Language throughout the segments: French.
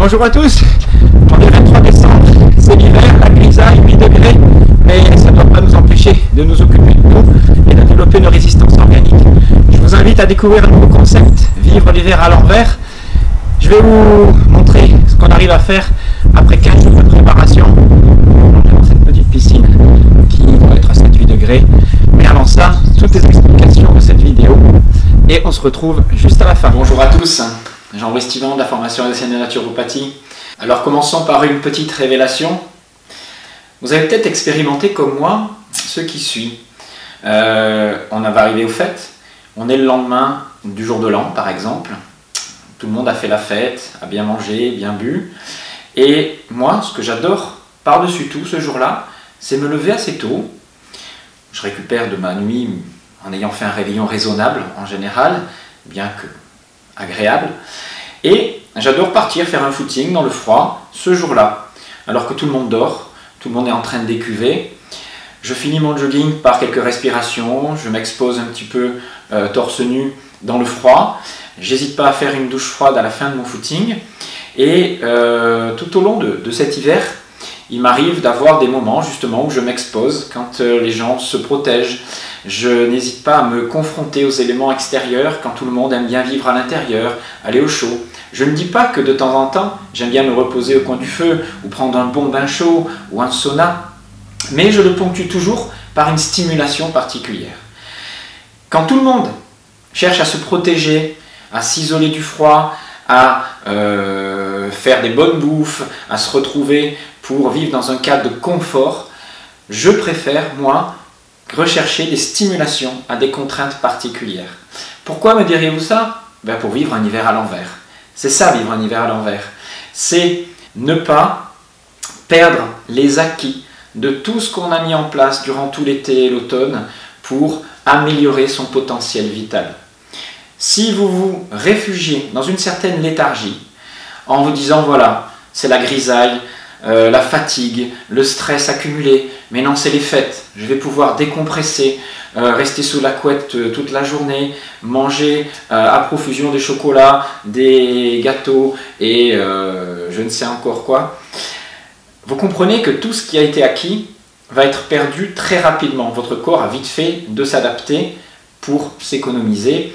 Bonjour à tous, on est le 23 décembre, c'est l'hiver, la grisaille, 8 degrés, mais ça ne doit pas nous empêcher de nous occuper de nous et de développer nos résistances organiques. Je vous invite à découvrir un nouveau concept, vivre l'hiver à l'envers. Je vais vous montrer ce qu'on arrive à faire après 15 jours de préparation dans cette petite piscine qui doit être à 7-8 degrés. Mais avant ça, toutes les explications de cette vidéo et on se retrouve juste à la fin. Bonjour à tous. Jean Westivant de la formation de naturopathie. Alors commençons par une petite révélation. Vous avez peut-être expérimenté comme moi ce qui suit. On va arriver aux fêtes, on est le lendemain du jour de l'an par exemple. Tout le monde a fait la fête, a bien mangé, bien bu. Et moi, ce que j'adore par-dessus tout ce jour-là, c'est me lever assez tôt. Je récupère de ma nuit en ayant fait un réveillon raisonnable en général, bien que agréable, et j'adore partir faire un footing dans le froid ce jour-là, alors que tout le monde dort, tout le monde est en train de décuver. Je finis mon jogging par quelques respirations, je m'expose un petit peu torse nu dans le froid, j'hésite pas à faire une douche froide à la fin de mon footing, et tout au long de cet hiver, il m'arrive d'avoir des moments justement où je m'expose quand les gens se protègent. Je n'hésite pas à me confronter aux éléments extérieurs quand tout le monde aime bien vivre à l'intérieur, aller au chaud. Je ne dis pas que de temps en temps, j'aime bien me reposer au coin du feu ou prendre un bon bain chaud ou un sauna, mais je le ponctue toujours par une stimulation particulière. Quand tout le monde cherche à se protéger, à s'isoler du froid, à faire des bonnes bouffes, à se retrouver pour vivre dans un cadre de confort, je préfère, moi, rechercher des stimulations à des contraintes particulières. Pourquoi me diriez-vous ça? Ben pour vivre un hiver à l'envers. C'est ça, vivre un hiver à l'envers. C'est ne pas perdre les acquis de tout ce qu'on a mis en place durant tout l'été et l'automne pour améliorer son potentiel vital. Si vous vous réfugiez dans une certaine léthargie, en vous disant voilà, c'est la grisaille, la fatigue, le stress accumulé, mais non c'est les fêtes, je vais pouvoir décompresser, rester sous la couette toute la journée, manger à profusion des chocolats, des gâteaux et je ne sais encore quoi. Vous comprenez que tout ce qui a été acquis va être perdu très rapidement. Votre corps a vite fait de s'adapter pour s'économiser.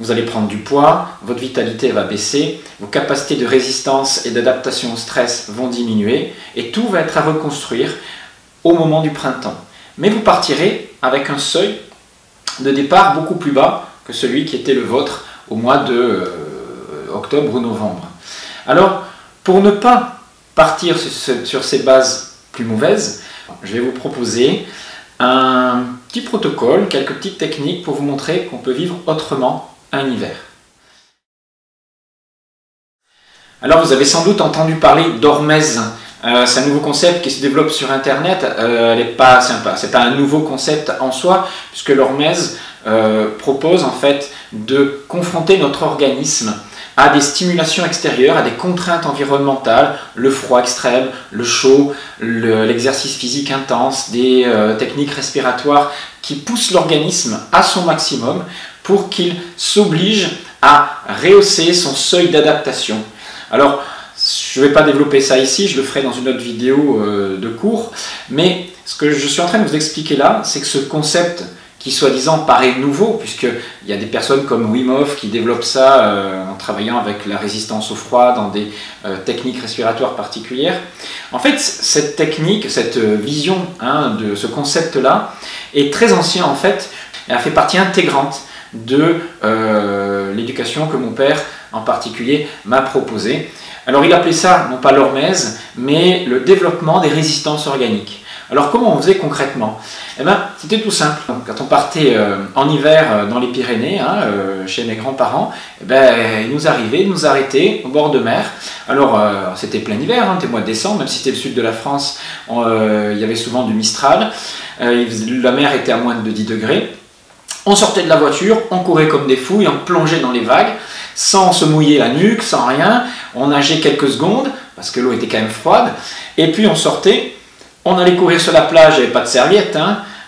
Vous allez prendre du poids, votre vitalité va baisser, vos capacités de résistance et d'adaptation au stress vont diminuer et tout va être à reconstruire au moment du printemps. Mais vous partirez avec un seuil de départ beaucoup plus bas que celui qui était le vôtre au mois de octobre ou novembre. Alors, pour ne pas partir sur ces bases plus mauvaises, je vais vous proposer un petit protocole, quelques petites techniques pour vous montrer qu'on peut vivre autrement un hiver. Alors vous avez sans doute entendu parler d'hormèse. C'est un nouveau concept qui se développe sur internet. C'est pas un nouveau concept en soi, puisque l'hormèse propose en fait de confronter notre organisme à des stimulations extérieures, à des contraintes environnementales, le froid extrême, le chaud, l'exercice physique intense, des techniques respiratoires qui poussent l'organisme à son maximum pour qu'il s'oblige à rehausser son seuil d'adaptation. Alors, je ne vais pas développer ça ici, je le ferai dans une autre vidéo de cours, mais ce que je suis en train de vous expliquer là, c'est que ce concept qui soi-disant paraît nouveau, puisqu'il y a des personnes comme Wim Hof qui développent ça en travaillant avec la résistance au froid dans des techniques respiratoires particulières. En fait, cette technique, cette vision de ce concept-là est très ancien en fait, elle fait partie intégrante de l'éducation que mon père en particulier m'a proposé. Alors il appelait ça, non pas l'hormèse, mais le développement des résistances organiques. Alors comment on faisait concrètement? Eh bien, c'était tout simple. Quand on partait en hiver dans les Pyrénées, chez mes grands-parents, eh ben, il nous arrivait de nous arrêter au bord de mer. Alors, c'était plein hiver, c'était mois de décembre, même si c'était le sud de la France, il y avait souvent du Mistral. La mer était à moins de 10 degrés. On sortait de la voiture, on courait comme des fous et on plongeait dans les vagues, sans se mouiller la nuque, sans rien. On nageait quelques secondes, parce que l'eau était quand même froide. Et puis on sortait, on allait courir sur la plage, il n'y avait pas de serviette,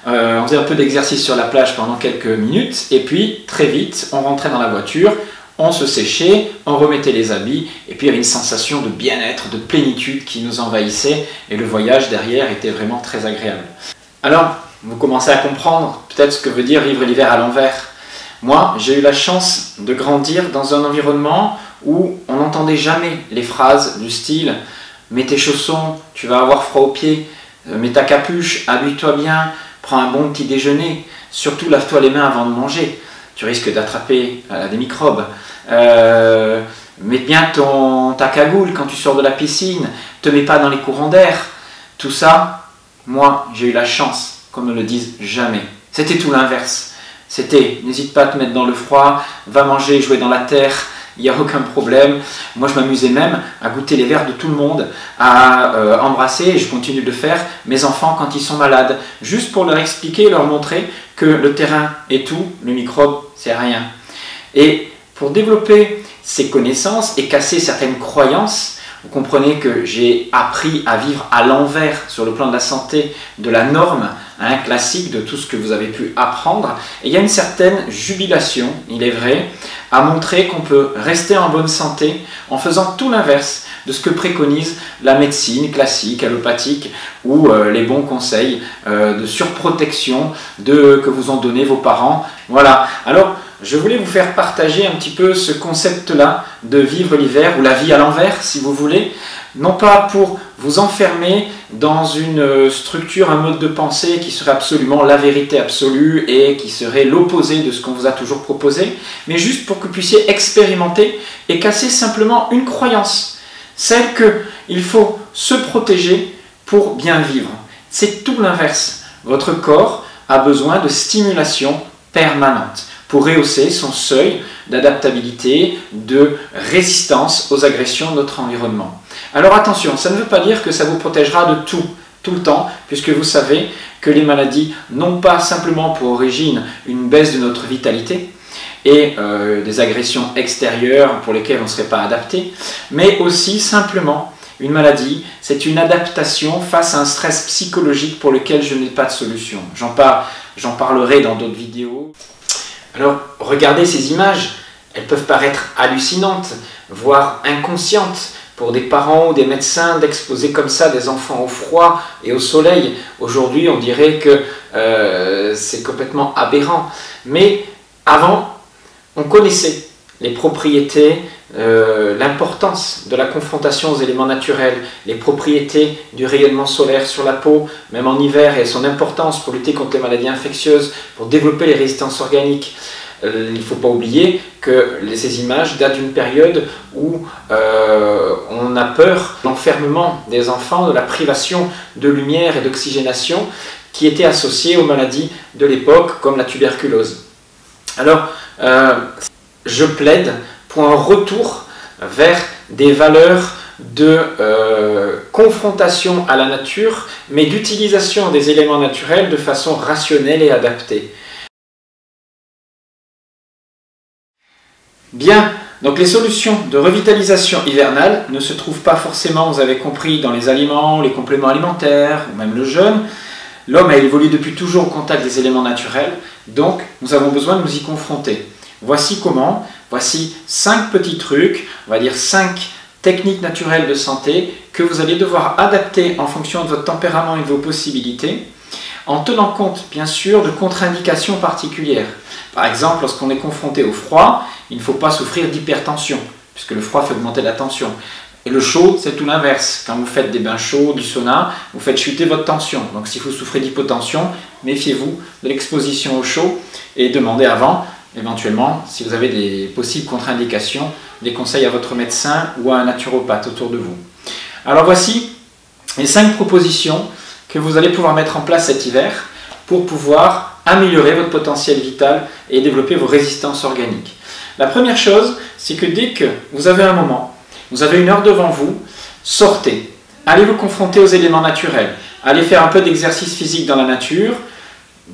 on faisait un peu d'exercice sur la plage pendant quelques minutes, et puis très vite, on rentrait dans la voiture, On se séchait, on remettait les habits, et puis il y avait une sensation de bien-être, de plénitude qui nous envahissait, et le voyage derrière était vraiment très agréable. Alors, vous commencez à comprendre peut-être ce que veut dire vivre l'hiver à l'envers. Moi, j'ai eu la chance de grandir dans un environnement où on n'entendait jamais les phrases du style « mets tes chaussons, tu vas avoir froid aux pieds, mets ta capuche, habille-toi bien, prends un bon petit déjeuner, surtout lave-toi les mains avant de manger, tu risques d'attraper des microbes, mets bien ta cagoule quand tu sors de la piscine, te mets pas dans les courants d'air ». Tout ça, moi, j'ai eu la chance qu'on ne le dise jamais. C'était tout l'inverse. C'était, n'hésite pas à te mettre dans le froid, va manger, jouer dans la terre, il n'y a aucun problème. Moi, je m'amusais même à goûter les verres de tout le monde, à embrasser, et je continue de le faire, mes enfants quand ils sont malades, juste pour leur expliquer, leur montrer que le terrain est tout, le microbe, c'est rien. Et pour développer ces connaissances et casser certaines croyances, vous comprenez que j'ai appris à vivre à l'envers sur le plan de la santé, de la norme, classique de tout ce que vous avez pu apprendre. Et il y a une certaine jubilation, il est vrai, à montrer qu'on peut rester en bonne santé en faisant tout l'inverse de ce que préconise la médecine classique, allopathique, ou les bons conseils de surprotection que vous ont donné vos parents. Voilà. Alors, je voulais vous faire partager un petit peu ce concept-là de vivre l'hiver, ou la vie à l'envers, si vous voulez, non pas pour vous enfermer dans une structure, un mode de pensée qui serait absolument la vérité absolue et qui serait l'opposé de ce qu'on vous a toujours proposé, mais juste pour que vous puissiez expérimenter et casser simplement une croyance, celle qu'il faut se protéger pour bien vivre. C'est tout l'inverse. Votre corps a besoin de stimulation permanente pour rehausser son seuil d'adaptabilité, de résistance aux agressions de notre environnement. Alors attention, ça ne veut pas dire que ça vous protégera de tout le temps, puisque vous savez que les maladies n'ont pas simplement pour origine une baisse de notre vitalité et des agressions extérieures pour lesquelles on ne serait pas adapté, mais aussi simplement une maladie, c'est une adaptation face à un stress psychologique pour lequel je n'ai pas de solution. J'en parlerai dans d'autres vidéos. Alors, regardez ces images, elles peuvent paraître hallucinantes, voire inconscientes pour des parents ou des médecins d'exposer comme ça des enfants au froid et au soleil. Aujourd'hui, on dirait que c'est complètement aberrant. Mais avant, on connaissait les propriétés, l'importance de la confrontation aux éléments naturels, les propriétés du rayonnement solaire sur la peau, même en hiver, et son importance pour lutter contre les maladies infectieuses, pour développer les résistances organiques. Il ne faut pas oublier que ces images datent d'une période où on a peur de l'enfermement des enfants, de la privation de lumière et d'oxygénation qui était associée aux maladies de l'époque, comme la tuberculose. Alors, je plaide pour un retour vers des valeurs de confrontation à la nature, mais d'utilisation des éléments naturels de façon rationnelle et adaptée. Bien, donc les solutions de revitalisation hivernale ne se trouvent pas forcément, vous avez compris, dans les aliments, les compléments alimentaires, ou même le jeûne. L'homme a évolué depuis toujours au contact des éléments naturels, donc nous avons besoin de nous y confronter. Voici comment, voici 5 petits trucs, on va dire 5 techniques naturelles de santé que vous allez devoir adapter en fonction de votre tempérament et de vos possibilités, en tenant compte bien sûr de contre-indications particulières. Par exemple, lorsqu'on est confronté au froid, il ne faut pas souffrir d'hypertension, puisque le froid fait augmenter la tension. Et le chaud, c'est tout l'inverse. Quand vous faites des bains chauds, du sauna, vous faites chuter votre tension. Donc si vous souffrez d'hypotension, méfiez-vous de l'exposition au chaud et demandez avant, éventuellement, si vous avez des possibles contre-indications, des conseils à votre médecin ou à un naturopathe autour de vous. Alors voici les 5 propositions que vous allez pouvoir mettre en place cet hiver pour pouvoir améliorer votre potentiel vital et développer vos résistances organiques. La première chose, c'est que dès que vous avez un moment, vous avez une heure devant vous, sortez, allez vous confronter aux éléments naturels, allez faire un peu d'exercice physique dans la nature,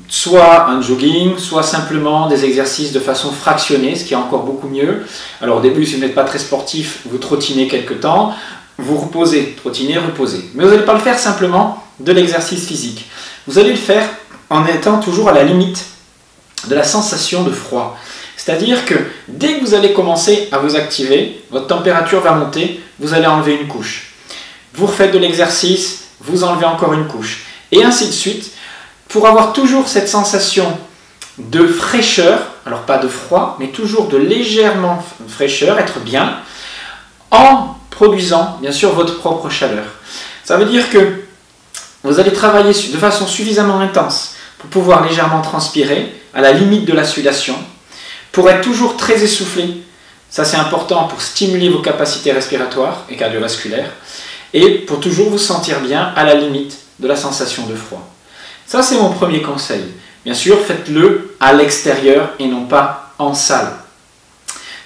soit un jogging, soit simplement des exercices de façon fractionnée, ce qui est encore beaucoup mieux. Alors au début, si vous n'êtes pas très sportif, vous trottinez quelque temps, vous reposez, trottinez, reposez. Mais vous n'allez pas le faire simplement de l'exercice physique. Vous allez le faire en étant toujours à la limite de la sensation de froid. C'est-à-dire que dès que vous allez commencer à vous activer, votre température va monter, vous allez enlever une couche. Vous refaites de l'exercice, vous enlevez encore une couche. Et ainsi de suite, pour avoir toujours cette sensation de fraîcheur, alors pas de froid, mais toujours de légèrement fraîcheur, être bien, en produisant bien sûr votre propre chaleur. Ça veut dire que vous allez travailler de façon suffisamment intense pour pouvoir légèrement transpirer, à la limite de la sudation, pour être toujours très essoufflé. Ça c'est important pour stimuler vos capacités respiratoires et cardiovasculaires, et pour toujours vous sentir bien à la limite de la sensation de froid. Ça c'est mon premier conseil. Bien sûr, faites-le à l'extérieur et non pas en salle.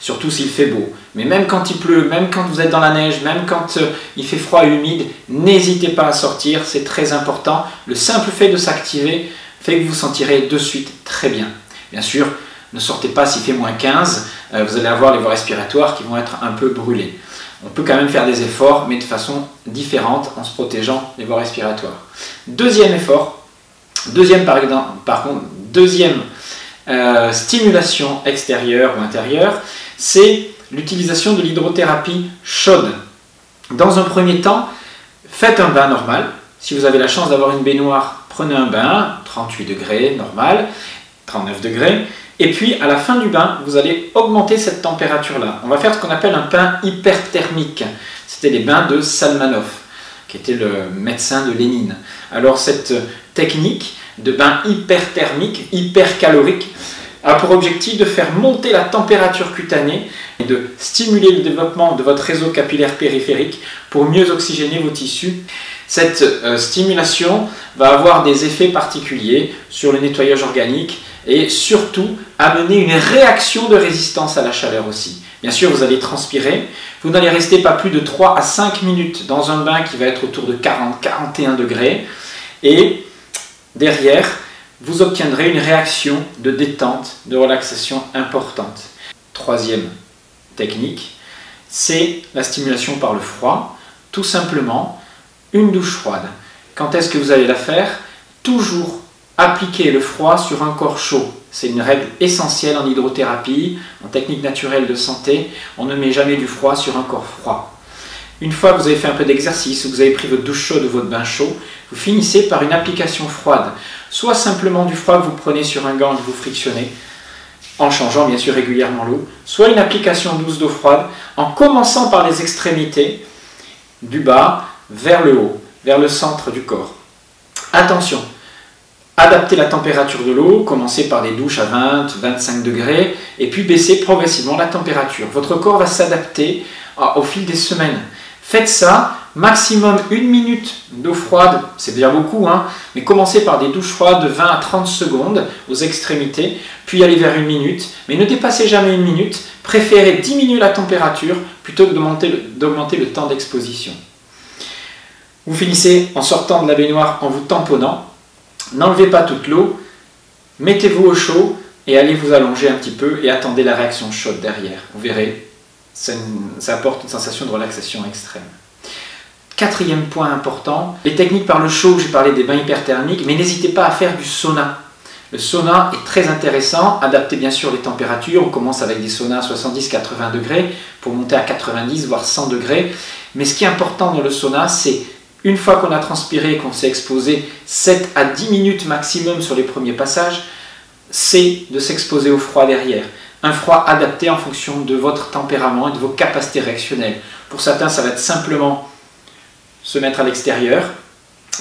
Surtout s'il fait beau. Mais même quand il pleut, même quand vous êtes dans la neige, même quand il fait froid et humide, n'hésitez pas à sortir, c'est très important. Le simple fait de s'activer fait que vous vous sentirez de suite très bien. Bien sûr, ne sortez pas s'il fait moins 15, vous allez avoir les voies respiratoires qui vont être un peu brûlées. On peut quand même faire des efforts, mais de façon différente en se protégeant les voies respiratoires. Deuxième effort, deuxième stimulation extérieure ou intérieure, c'est l'utilisation de l'hydrothérapie chaude. Dans un premier temps, faites un bain normal. Si vous avez la chance d'avoir une baignoire, prenez un bain, 38 degrés, normal, 39 degrés. Et puis, à la fin du bain, vous allez augmenter cette température-là. On va faire ce qu'on appelle un bain hyperthermique. C'était les bains de Salmanov, qui était le médecin de Lénine. Alors, cette technique de bain hyperthermique, hypercalorique, a pour objectif de faire monter la température cutanée et de stimuler le développement de votre réseau capillaire périphérique pour mieux oxygéner vos tissus. Cette stimulation va avoir des effets particuliers sur le nettoyage organique et surtout amener une réaction de résistance à la chaleur aussi. Bien sûr, vous allez transpirer, vous n'allez rester pas plus de 3 à 5 minutes dans un bain qui va être autour de 40-41 degrés et derrière, vous obtiendrez une réaction de détente, de relaxation importante. Troisième technique, c'est la stimulation par le froid. Tout simplement, une douche froide. Quand est-ce que vous allez la faire? Toujours appliquer le froid sur un corps chaud. C'est une règle essentielle en hydrothérapie, en technique naturelle de santé. On ne met jamais du froid sur un corps froid. Une fois que vous avez fait un peu d'exercice, ou que vous avez pris votre douche chaude ou votre bain chaud, vous finissez par une application froide. Soit simplement du froid que vous prenez sur un gant et que vous frictionnez, en changeant bien sûr régulièrement l'eau, soit une application douce d'eau froide, en commençant par les extrémités, du bas vers le haut, vers le centre du corps. Attention, adaptez la température de l'eau, commencez par des douches à 20-25 degrés, et puis baissez progressivement la température. Votre corps va s'adapter au fil des semaines. Faites ça, maximum 1 minute d'eau froide, c'est déjà beaucoup, hein, mais commencez par des douches froides de 20 à 30 secondes aux extrémités, puis allez vers 1 minute, mais ne dépassez jamais 1 minute, préférez diminuer la température plutôt que d'augmenter le temps d'exposition. Vous finissez en sortant de la baignoire en vous tamponnant, n'enlevez pas toute l'eau, mettez-vous au chaud et allez vous allonger un petit peu et attendez la réaction chaude derrière, vous verrez. Ça apporte une sensation de relaxation extrême. Quatrième point important, les techniques par le chaud, j'ai parlé des bains hyperthermiques, mais n'hésitez pas à faire du sauna. Le sauna est très intéressant, adaptez bien sûr les températures, on commence avec des saunas à 70-80 degrés pour monter à 90 voire 100 degrés. Mais ce qui est important dans le sauna, c'est une fois qu'on a transpiré et qu'on s'est exposé 7 à 10 minutes maximum sur les premiers passages, c'est de s'exposer au froid derrière. Un froid adapté en fonction de votre tempérament et de vos capacités réactionnelles. Pour certains, ça va être simplement se mettre à l'extérieur,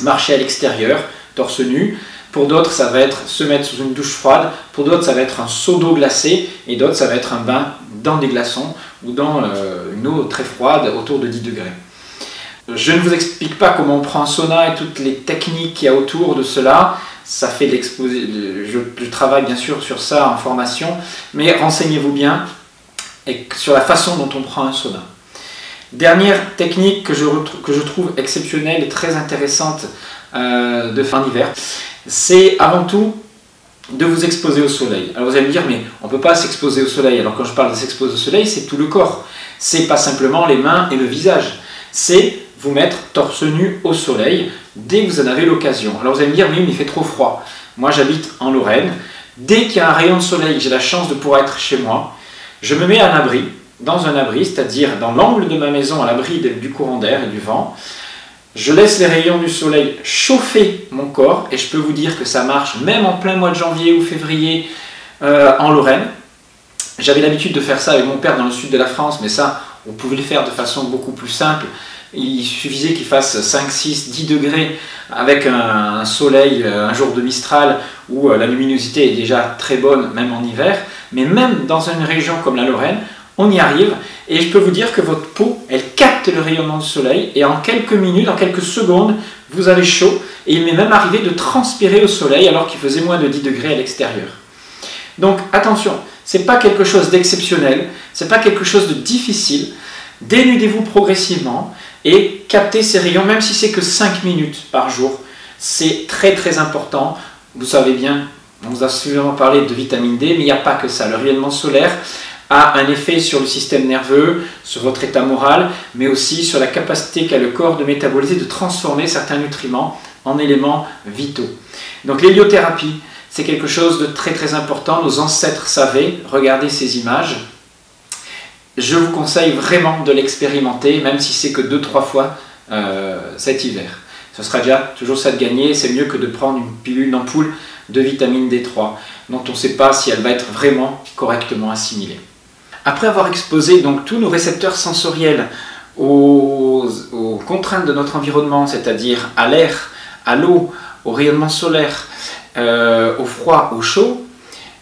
marcher à l'extérieur, torse nu. Pour d'autres, ça va être se mettre sous une douche froide. Pour d'autres, ça va être un seau d'eau glacée. Et d'autres, ça va être un bain dans des glaçons ou dans une eau très froide, autour de 10 degrés. Je ne vous explique pas comment on prend un sauna et toutes les techniques qu'il y a autour de cela. Ça fait je travaille bien sûr sur ça en formation, mais renseignez-vous bien sur la façon dont on prend un sauna. Dernière technique que je trouve exceptionnelle et très intéressante de fin d'hiver, c'est avant tout de vous exposer au soleil. Alors vous allez me dire, mais on ne peut pas s'exposer au soleil. Alors quand je parle de s'exposer au soleil, c'est tout le corps. C'est pas simplement les mains et le visage. C'est vous mettre torse nu au soleil dès que vous en avez l'occasion. Alors vous allez me dire, oui, mais il fait trop froid. Moi j'habite en Lorraine, Dès qu'il y a un rayon de soleil, j'ai la chance de pouvoir être chez moi, je me mets à l'abri, dans un abri, c'est-à-dire dans l'angle de ma maison, à l'abri du courant d'air et du vent. Je laisse les rayons du soleil chauffer mon corps et je peux vous dire que ça marche même en plein mois de janvier ou février en Lorraine. J'avais l'habitude de faire ça avec mon père dans le sud de la France, mais ça, on pouvait le faire de façon beaucoup plus simple. Il suffisait qu'il fasse 5, 6, 10 degrés avec un soleil, un jour de Mistral où la luminosité est déjà très bonne, même en hiver. Mais même dans une région comme la Lorraine, on y arrive. Et je peux vous dire que votre peau, elle capte le rayonnement du soleil et en quelques minutes, en quelques secondes, vous avez chaud. Et il m'est même arrivé de transpirer au soleil alors qu'il faisait moins de 10 degrés à l'extérieur. Donc attention, ce n'est pas quelque chose d'exceptionnel, ce n'est pas quelque chose de difficile. Dénudez-vous progressivement et captez ces rayons, même si c'est que 5 minutes par jour. C'est très très important. Vous savez bien, on vous a souvent parlé de vitamine D, mais il n'y a pas que ça. Le rayonnement solaire a un effet sur le système nerveux, sur votre état moral, mais aussi sur la capacité qu'a le corps de métaboliser, de transformer certains nutriments en éléments vitaux. Donc l'héliothérapie, c'est quelque chose de très très important. Nos ancêtres savaient, regardez ces images. Je vous conseille vraiment de l'expérimenter, même si c'est que 2-3 fois cet hiver. Ce sera déjà toujours ça de gagner. C'est mieux que de prendre une pilule, une ampoule de vitamine D3, dont on ne sait pas si elle va être vraiment correctement assimilée. Après avoir exposé donc tous nos récepteurs sensoriels aux contraintes de notre environnement, c'est-à-dire à l'air, à l'eau, au rayonnement solaire, au froid, au chaud,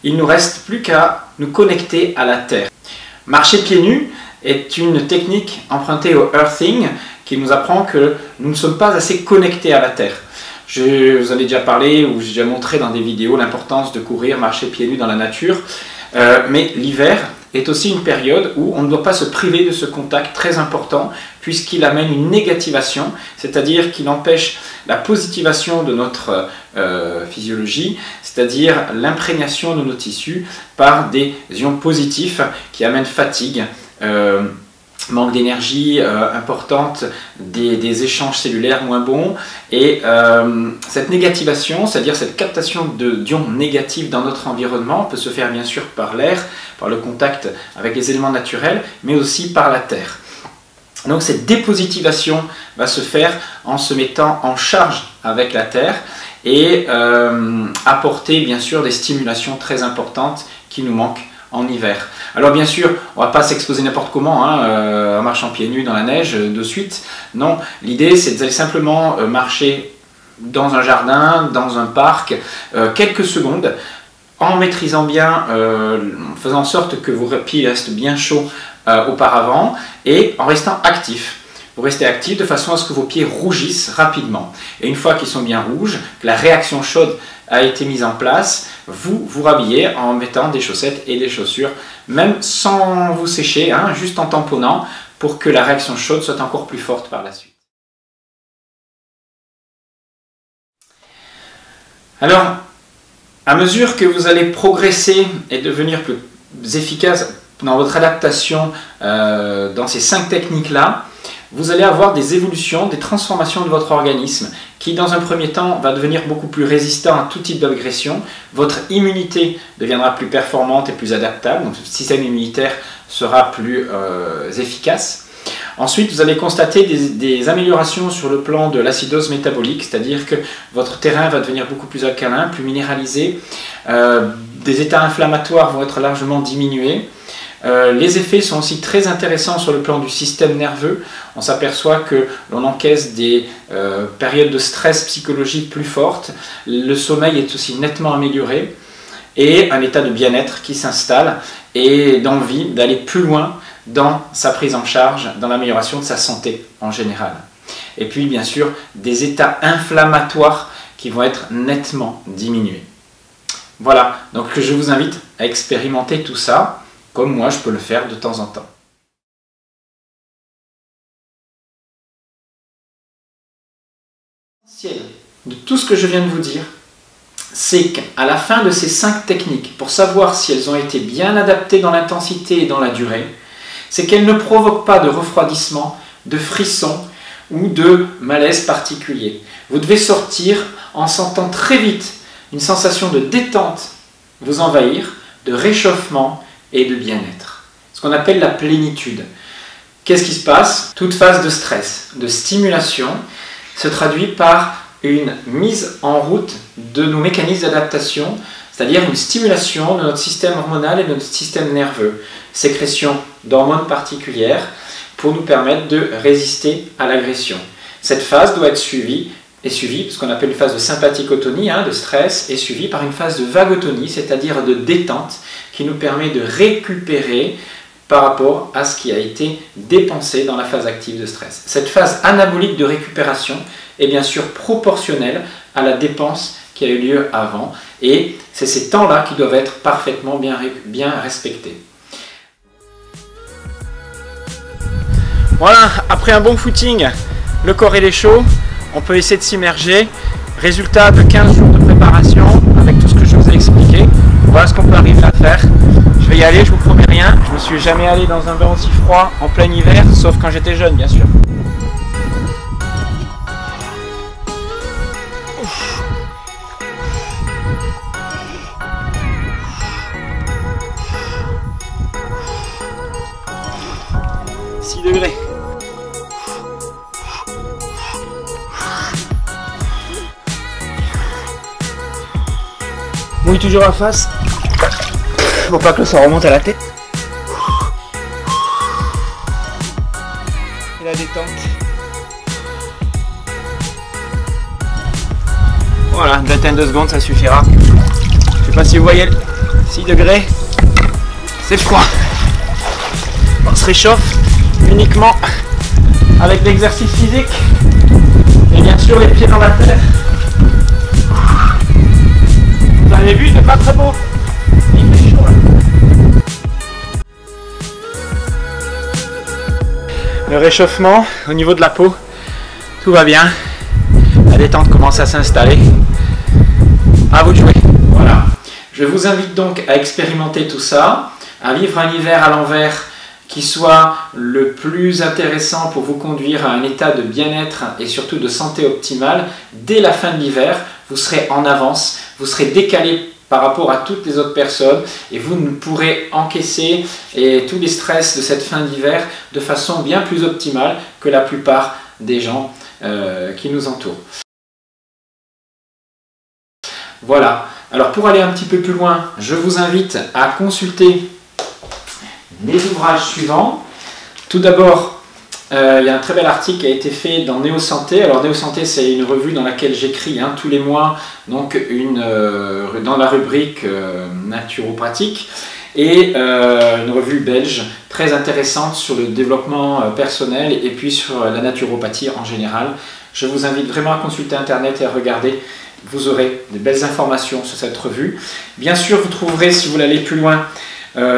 il ne nous reste plus qu'à nous connecter à la Terre. Marcher pieds nus est une technique empruntée au earthing qui nous apprend que nous ne sommes pas assez connectés à la Terre. Je vous en ai déjà parlé ou j'ai déjà montré dans des vidéos l'importance de courir, marcher pieds nus dans la nature. Mais l'hiver est aussi une période où on ne doit pas se priver de ce contact très important puisqu'il amène une négativation, c'est-à-dire qu'il empêche la positivation de notre physiologie, c'est-à-dire l'imprégnation de nos tissus par des ions positifs qui amènent fatigue, manque d'énergie importante, des échanges cellulaires moins bons, et cette négativation, c'est-à-dire cette captation d'ions négatifs dans notre environnement peut se faire bien sûr par l'air, par le contact avec les éléments naturels, mais aussi par la terre. Donc cette dépositivation va se faire en se mettant en charge avec la terre et apporter bien sûr des stimulations très importantes qui nous manquent en hiver. Alors bien sûr, on ne va pas s'exposer n'importe comment en marchant pieds nus dans la neige de suite. Non, l'idée c'est d'aller simplement marcher dans un jardin, dans un parc, quelques secondes, en maîtrisant bien, en faisant en sorte que vos pieds restent bien chauds auparavant et en restant actifs. Vous restez actif de façon à ce que vos pieds rougissent rapidement. Et une fois qu'ils sont bien rouges, que la réaction chaude a été mise en place, vous vous rhabillez en mettant des chaussettes et des chaussures, même sans vous sécher, juste en tamponnant, pour que la réaction chaude soit encore plus forte par la suite. Alors, à mesure que vous allez progresser et devenir plus efficace dans votre adaptation dans ces 5 techniques-là, vous allez avoir des évolutions, des transformations de votre organisme qui, dans un premier temps, va devenir beaucoup plus résistant à tout type d'agression. Votre immunité deviendra plus performante et plus adaptable, donc le système immunitaire sera plus efficace. Ensuite, vous allez constater des améliorations sur le plan de l'acidose métabolique, c'est-à-dire que votre terrain va devenir beaucoup plus alcalin, plus minéralisé, des états inflammatoires vont être largement diminués. Les effets sont aussi très intéressants sur le plan du système nerveux. On s'aperçoit que l'on encaisse des périodes de stress psychologique plus fortes. Le sommeil est aussi nettement amélioré et un état de bien-être qui s'installe et d'envie d'aller plus loin dans sa prise en charge, dans l'amélioration de sa santé en général. Et puis bien sûr des états inflammatoires qui vont être nettement diminués. Voilà, donc je vous invite à expérimenter tout ça, comme moi je peux le faire de temps en temps. L'essentiel de tout ce que je viens de vous dire, c'est qu'à la fin de ces 5 techniques, pour savoir si elles ont été bien adaptées dans l'intensité et dans la durée, c'est qu'elles ne provoquent pas de refroidissement, de frisson ou de malaise particulier. Vous devez sortir en sentant très vite une sensation de détente vous envahir de réchauffement et de bien-être. Ce qu'on appelle la plénitude. Qu'est-ce qui se passe? Toute phase de stress, de stimulation, se traduit par une mise en route de nos mécanismes d'adaptation, c'est-à-dire une stimulation de notre système hormonal et de notre système nerveux, sécrétion d'hormones particulières pour nous permettre de résister à l'agression. Cette phase doit être suivie, ce qu'on appelle une phase de sympathicotonie, de stress, est suivie par une phase de vagotonie, c'est-à-dire de détente, qui nous permet de récupérer par rapport à ce qui a été dépensé dans la phase active de stress. Cette phase anabolique de récupération est bien sûr proportionnelle à la dépense qui a eu lieu avant, et c'est ces temps-là qui doivent être parfaitement bien respectés. Voilà, après un bon footing, le corps il est chaud, on peut essayer de s'immerger. Résultat de 15 jours de préparation, avec tout ce que je vous ai expliqué, voilà ce qu'on peut arriver à faire. Je vais y aller, je vous promets rien, je ne suis jamais allé dans un bain aussi froid en plein hiver, sauf quand j'étais jeune bien sûr. Ouf. 6 degrés. Mouille toujours la face. Faut pas que ça remonte à la tête. Et la détente. Voilà, une vingtaine de secondes, ça suffira. Je sais pas si vous voyez, 6 degrés, c'est froid. On se réchauffe uniquement avec l'exercice physique et bien sûr les pieds dans la terre. Vous avez vu, c'est pas très beau. Il fait chaud là. Le réchauffement au niveau de la peau, tout va bien. La détente commence à s'installer. À vous de jouer. Voilà. Je vous invite donc à expérimenter tout ça, à vivre un hiver à l'envers qui soit le plus intéressant pour vous conduire à un état de bien-être et surtout de santé optimale. Dès la fin de l'hiver, vous serez en avance, vous serez décalé par rapport à toutes les autres personnes et vous ne pourrez encaisser tous les stress de cette fin d'hiver de façon bien plus optimale que la plupart des gens qui nous entourent. Voilà, alors pour aller un petit peu plus loin, je vous invite à consulter les ouvrages suivants. Tout d'abord, il y a un très bel article qui a été fait dans Néo Santé. Alors Néo Santé, c'est une revue dans laquelle j'écris tous les mois, donc dans la rubrique naturopratique, et une revue belge très intéressante sur le développement personnel et puis sur la naturopathie en général. Je vous invite vraiment à consulter Internet et à regarder. Vous aurez de belles informations sur cette revue. Bien sûr, vous trouverez, si vous voulez aller plus loin,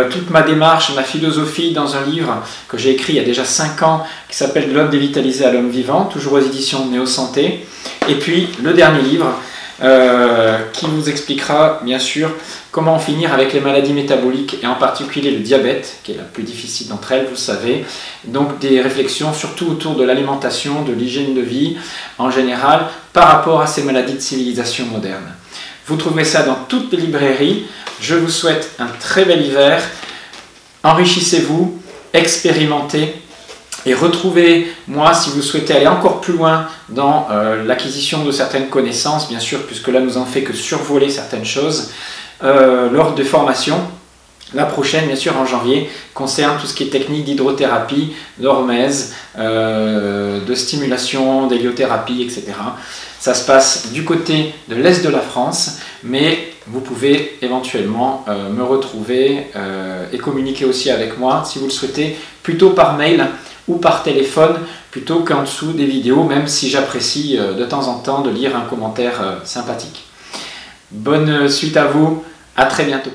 toute ma démarche, ma philosophie dans un livre que j'ai écrit il y a déjà 5 ans qui s'appelle « De l'homme dévitalisé à l'homme vivant », toujours aux éditions Néo Santé. Et puis le dernier livre qui vous expliquera bien sûr comment en finir avec les maladies métaboliques et en particulier le diabète qui est la plus difficile d'entre elles, vous le savez. Donc des réflexions surtout autour de l'alimentation, de l'hygiène de vie en général par rapport à ces maladies de civilisation moderne. Vous trouverez ça dans toutes les librairies. Je vous souhaite un très bel hiver. Enrichissez-vous, expérimentez et retrouvez-moi si vous souhaitez aller encore plus loin dans l'acquisition de certaines connaissances, bien sûr, puisque là nous n'en fait que survoler certaines choses lors de formations. La prochaine, bien sûr, en janvier, concerne tout ce qui est technique d'hydrothérapie, d'hormèse, de stimulation, d'héliothérapie, etc. Ça se passe du côté de l'Est de la France, mais vous pouvez éventuellement me retrouver et communiquer aussi avec moi, si vous le souhaitez, plutôt par mail ou par téléphone, plutôt qu'en dessous des vidéos, même si j'apprécie de temps en temps de lire un commentaire sympathique. Bonne suite à vous, à très bientôt.